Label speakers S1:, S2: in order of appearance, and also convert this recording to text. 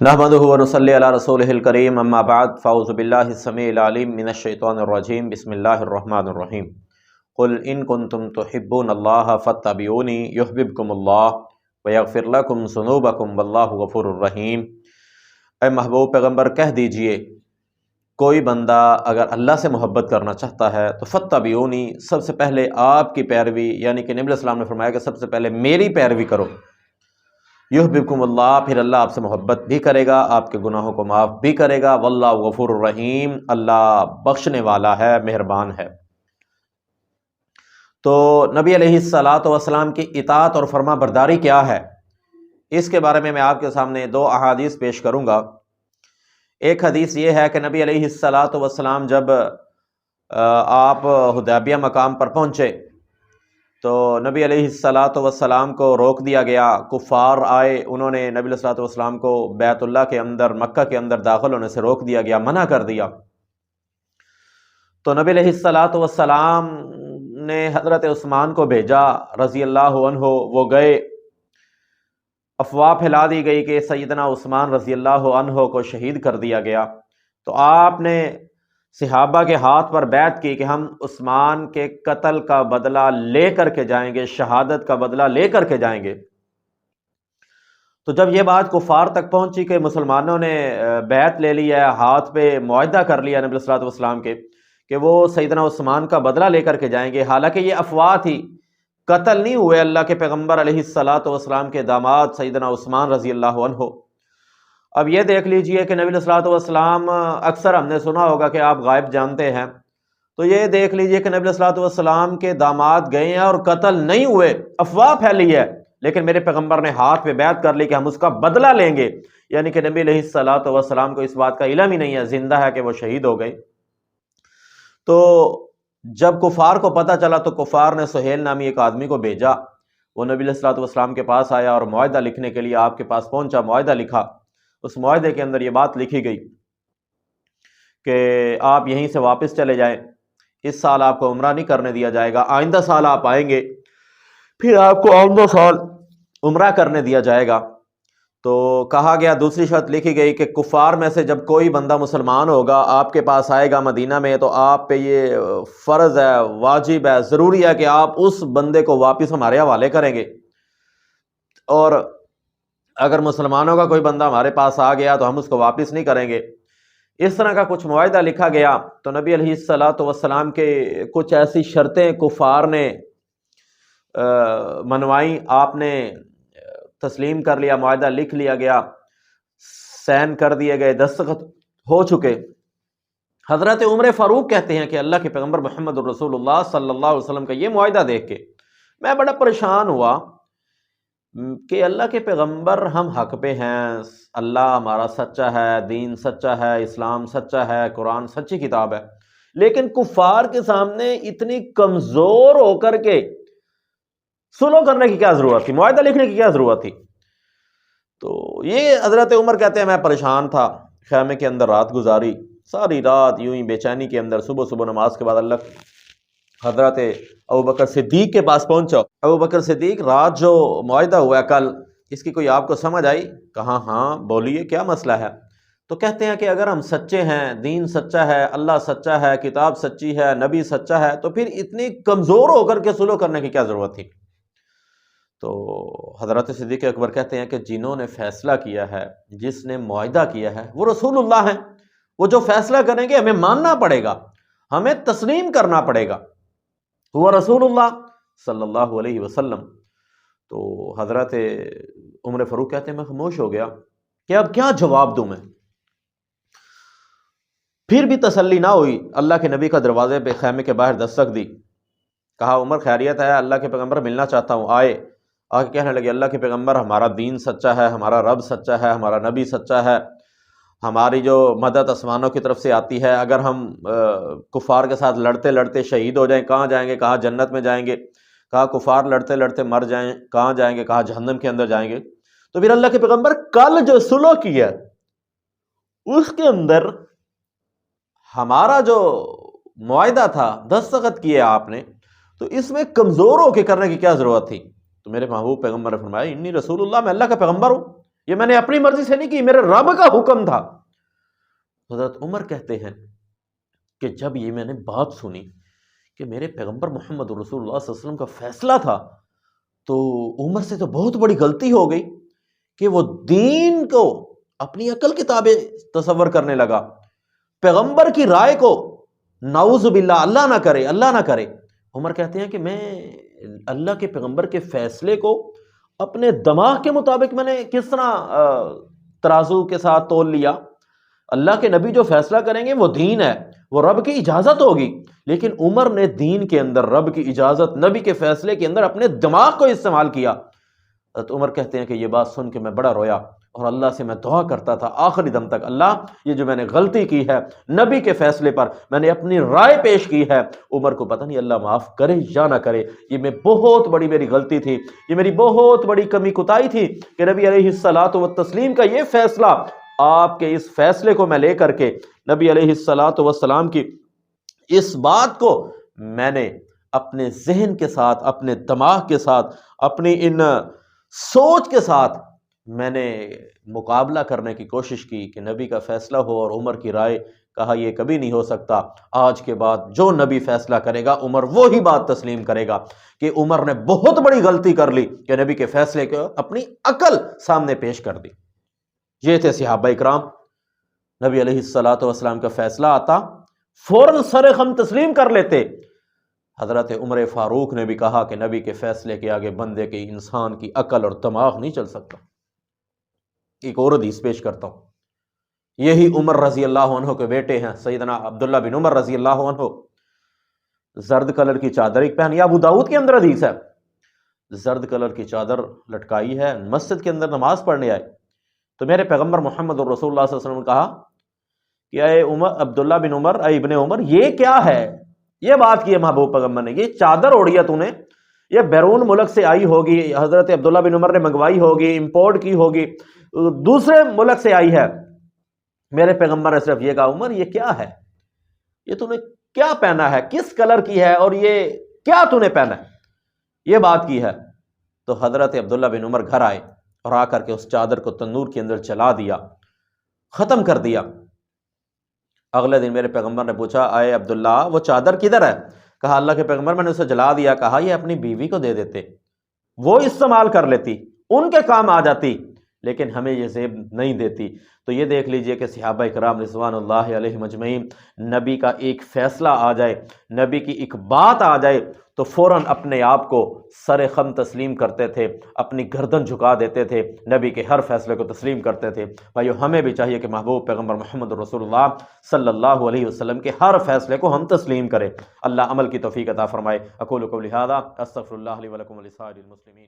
S1: نحمدہ ونصلی علی رسولہ الکریم اما بعد فاعوذ باللہ السمیع العلیم من الشیطان الرجیم بسم اللہ الرحمن الرحیم قل ان کنتم تحبون اللہ فاتبعونی یحببکم اللہ ویغفر لکم ذنوبکم واللہ غفور الرحیم۔ اے محبوب پیغمبر کہہ دیجئے کوئی بندہ اگر اللہ سے محبت کرنا چاہتا ہے تو فاتبعونی، سب سے پہلے آپ کی پیروی، یعنی کہ نبی علیہ السلام نے فرمایا کہ سب سے پہلے میری پیروی کرو۔ یحببکم اللہ، پھر اللہ آپ سے محبت بھی کرے گا، آپ کے گناہوں کو معاف بھی کرے گا۔ واللہ غفور الرحیم، اللہ بخشنے والا ہے، مہربان ہے۔ تو نبی علیہ الصلاۃ والسلام کی اطاعت اور فرما برداری کیا ہے، اس کے بارے میں آپ کے سامنے دو احادیث پیش کروں گا۔ ایک حدیث یہ ہے کہ نبی علیہ الصلاۃ والسلام جب آپ حدیبیہ مقام پر پہنچے تو نبی علیہ الصلاۃ والسلام کو روک دیا گیا۔ کفار آئے، انہوں نے نبی علیہ الصلاۃ والسلام کو بیت اللہ کے اندر، مکہ کے اندر داخل ہونے سے روک دیا گیا، منع کر دیا۔ تو نبی علیہ الصلاۃ والسلام نے حضرت عثمان کو بھیجا رضی اللہ عنہ، وہ گئے، افواہ پھیلا دی گئی کہ سیدنا عثمان رضی اللہ عنہ کو شہید کر دیا گیا۔ تو آپ نے صحابہ کے ہاتھ پر بیعت کی کہ ہم عثمان کے قتل کا بدلہ لے کر کے جائیں گے، شہادت کا بدلہ لے کر کے جائیں گے۔ تو جب یہ بات کفار تک پہنچی کہ مسلمانوں نے بیعت لے لی ہے، ہاتھ پہ معاہدہ کر لیا نبی صلی اللہ علیہ وسلم کے کہ وہ سیدنا عثمان کا بدلہ لے کر کے جائیں گے، حالانکہ یہ افواہ تھی، قتل نہیں ہوئے اللہ کے پیغمبر علیہ الصلاۃ والسلام کے داماد سیدنا عثمان رضی اللہ عنہ۔ اب یہ دیکھ لیجئے کہ نبی علیہ الصلوۃ والسلام، اکثر ہم نے سنا ہوگا کہ آپ غائب جانتے ہیں، تو یہ دیکھ لیجئے کہ نبی علیہ الصلوۃ والسلام کے داماد گئے ہیں اور قتل نہیں ہوئے، افواہ پھیلی ہے، لیکن میرے پیغمبر نے ہاتھ پہ بیعت کر لی کہ ہم اس کا بدلہ لیں گے، یعنی کہ نبی علیہ الصلوۃ والسلام کو اس بات کا علم ہی نہیں ہے، زندہ ہے، کہ وہ شہید ہو گئے۔ تو جب کفار کو پتہ چلا تو کفار نے سہیل نامی ایک آدمی کو بھیجا، وہ نبی علیہ الصلوۃ والسلام کے پاس آیا اور معاہدہ لکھنے کے لیے آپ کے پاس پہنچا، معاہدہ لکھا۔ اس معاہدے کے اندر یہ بات لکھی گئی کہ آپ یہیں سے واپس چلے جائیں، اس سال آپ کو عمرہ نہیں کرنے دیا جائے گا، آئندہ سال آپ آئیں گے، پھر آپ کو آئندہ سال عمرہ کرنے دیا جائے گا۔ تو کہا گیا، دوسری شرط لکھی گئی کہ کفار میں سے جب کوئی بندہ مسلمان ہوگا، آپ کے پاس آئے گا مدینہ میں، تو آپ پہ یہ فرض ہے، واجب ہے، ضروری ہے کہ آپ اس بندے کو واپس ہمارے حوالے کریں گے، اور اگر مسلمانوں کا کوئی بندہ ہمارے پاس آ گیا تو ہم اس کو واپس نہیں کریں گے۔ اس طرح کا کچھ معاہدہ لکھا گیا۔ تو نبی علیہ الصلوۃ والسلام کے کچھ ایسی شرطیں کفار نے منوائیں، آپ نے تسلیم کر لیا، معاہدہ لکھ لیا گیا، سین کر دیے گئے، دستخط ہو چکے۔ حضرت عمر فاروق کہتے ہیں کہ اللہ کے پیغمبر محمد الرسول اللہ صلی اللہ علیہ وسلم کا یہ معاہدہ دیکھ کے میں بڑا پریشان ہوا کہ اللہ کے پیغمبر، ہم حق پہ ہیں، اللہ ہمارا سچا ہے، دین سچا ہے، اسلام سچا ہے، قرآن سچی کتاب ہے، لیکن کفار کے سامنے اتنی کمزور ہو کر کے سلو کرنے کی کیا ضرورت تھی، معاہدہ لکھنے کی کیا ضرورت تھی؟ تو یہ حضرت عمر کہتے ہیں میں پریشان تھا، خیمے کے اندر رات گزاری، ساری رات یوں ہی بے چینی کے اندر، صبح نماز کے بعد اللہ حضرت ابوبکر صدیق کے پاس پہنچا۔ ابوبکر صدیق، رات جو معاہدہ ہوا ہے کل، اس کی کوئی آپ کو سمجھ آئی؟ کہا ہاں، بولیے کیا مسئلہ ہے؟ تو کہتے ہیں کہ اگر ہم سچے ہیں، دین سچا ہے، اللہ سچا ہے، کتاب سچی ہے، نبی سچا ہے، تو پھر اتنی کمزور ہو کر کے سلو کرنے کی کیا ضرورت تھی؟ تو حضرت صدیق اکبر کہتے ہیں کہ جنہوں نے فیصلہ کیا ہے، جس نے معاہدہ کیا ہے، وہ رسول اللہ ہیں، وہ جو فیصلہ کریں گے ہمیں ماننا پڑے گا، ہمیں تسلیم کرنا پڑے گا، وہ رسول اللہ صلی اللہ علیہ وسلم۔ تو حضرت عمر فاروق کہتے ہیں میں خاموش ہو گیا کہ اب کیا جواب دوں میں۔ پھر بھی تسلی نہ ہوئی، اللہ کے نبی کا دروازے پہ خیمے کے باہر دستک دی، کہا عمر خیریت ہے؟ اللہ کے پیغمبر ملنا چاہتا ہوں۔ آئے، آ کے کہنے لگے اللہ کے پیغمبر، ہمارا دین سچا ہے، ہمارا رب سچا ہے، ہمارا نبی سچا ہے، ہماری جو مدد آسمانوں کی طرف سے آتی ہے، اگر ہم کفار کے ساتھ لڑتے لڑتے شہید ہو جائیں کہاں جائیں گے؟ کہا جنت میں جائیں گے۔ کہا کفار لڑتے لڑتے مر جائیں کہاں جائیں گے؟ کہا جہنم کے اندر جائیں گے۔ تو پھر اللہ کے پیغمبر کل جو سلو کیا اس کے اندر ہمارا جو معاہدہ تھا، دستخط کیے آپ نے، تو اس میں کمزور ہو کے کرنے کی کیا ضرورت تھی؟ تو میرے محبوب پیغمبر نے فرمایا انی رسول اللہ، میں اللہ کا پیغمبر ہوں، یہ میں نے اپنی مرضی سے نہیں کی، میرے رب کا حکم تھا۔ حضرت عمر کہتے ہیں کہ جب یہ میں نے بات سنی کہ میرے پیغمبر محمد رسول اللہ صلی اللہ علیہ وسلم کا فیصلہ تھا، تو عمر سے تو بہت بڑی غلطی ہو گئی کہ وہ دین کو اپنی عقل کے تابع تصور کرنے لگا، پیغمبر کی رائے کو نعوذ باللہ، اللہ نہ کرے، اللہ نہ کرے۔ عمر کہتے ہیں کہ میں اللہ کے پیغمبر کے فیصلے کو اپنے دماغ کے مطابق میں نے کس طرح ترازو کے ساتھ تول لیا؟ اللہ کے نبی جو فیصلہ کریں گے وہ دین ہے، وہ رب کی اجازت ہوگی، لیکن عمر نے دین کے اندر رب کی اجازت، نبی کے فیصلے کے اندر اپنے دماغ کو استعمال کیا۔ حضرت عمر کہتے ہیں کہ یہ بات سن کے میں بڑا رویا، اور اللہ سے میں دعا کرتا تھا آخری دم تک، اللہ یہ جو میں نے غلطی کی ہے نبی کے فیصلے پر، میں نے اپنی رائے پیش کی ہے، عمر کو پتہ نہیں اللہ معاف کرے یا نہ کرے، یہ میں بہت بڑی میری غلطی تھی، یہ میری بہت بڑی کمی کوتاہی تھی کہ نبی علیہ الصلاۃ والتسلیم کا یہ فیصلہ، آپ کے اس فیصلے کو میں لے کر کے نبی علیہ الصلاۃ والسلام کی اس بات کو میں نے اپنے ذہن کے ساتھ، اپنے دماغ کے ساتھ، اپنی ان سوچ کے ساتھ میں نے مقابلہ کرنے کی کوشش کی کہ نبی کا فیصلہ ہو اور عمر کی رائے، کہا یہ کبھی نہیں ہو سکتا، آج کے بعد جو نبی فیصلہ کرے گا عمر وہی بات تسلیم کرے گا، کہ عمر نے بہت بڑی غلطی کر لی کہ نبی کے فیصلے کو اپنی عقل سامنے پیش کر دی۔ یہ تھے صحابہ اکرام، نبی علیہ الصلاۃ والسلام کا فیصلہ آتا فوراً سر خم تسلیم کر لیتے۔ حضرت عمر فاروق نے بھی کہا کہ نبی کے فیصلے کے آگے بندے کے، انسان کی عقل اور دماغ نہیں چل سکتا۔ ایک اور حدیث پیش کرتا ہوں، یہی عمر رضی اللہ عنہ کے بیٹے ہیں سیدنا عبداللہ بن عمر رضی اللہ عنہ، زرد کلر کی چادر ایک پہنی، ابو داؤد کے اندر حدیث ہے، زرد کلر کی چادر لٹکائی ہے، مسجد کے اندر نماز پڑھنے آئے تو میرے پیغمبر محمد رسول اللہ صلی اللہ علیہ وسلم نے کہا کہ اے عمر، عبداللہ بن عمر، اے ابن عمر، یہ کیا ہے؟ یہ بات کی ہے محبوب پیغمبر نے، یہ چادر اوڑھی ہے تو نے، یہ بیرون ملک سے آئی ہوگی، حضرت عبداللہ بن عمر نے منگوائی ہوگی، امپورٹ کی ہوگی، دوسرے ملک سے آئی ہے۔ میرے پیغمبر نے صرف یہ کہا عمر یہ کیا ہے؟ یہ تو نے کیا پہنا ہے؟ کس کلر کی ہے؟ اور یہ کیا تو نے پہنا ہے؟ یہ بات کی ہے۔ تو حضرت عبداللہ بن عمر گھر آئے اور آ کر کے اس چادر کو تندور کے اندر چلا دیا، ختم کر دیا۔ اگلے دن میرے پیغمبر نے پوچھا اے عبداللہ وہ چادر کدھر ہے؟ کہا اللہ کے پیغمبر میں نے اسے جلا دیا۔ کہا یہ اپنی بیوی کو دے دیتے، وہ استعمال کر لیتی، ان کے کام آ جاتی، لیکن ہمیں یہ زیب نہیں دیتی۔ تو یہ دیکھ لیجئے کہ صحابہ کرام رضوان اللہ علیہم اجمعین، نبی کا ایک فیصلہ آ جائے، نبی کی ایک بات آ جائے تو فوراً اپنے آپ کو سر خم تسلیم کرتے تھے، اپنی گردن جھکا دیتے تھے، نبی کے ہر فیصلے کو تسلیم کرتے تھے۔ بھائیو ہمیں بھی چاہیے کہ محبوب پیغمبر محمد رسول اللہ صلی اللہ علیہ وسلم کے ہر فیصلے کو ہم تسلیم کریں۔ اللہ عمل کی توفیق عطا فرمائے۔ اقول قولی ھذا استغفر اللہ لی ولکم ولسائر المسلمین۔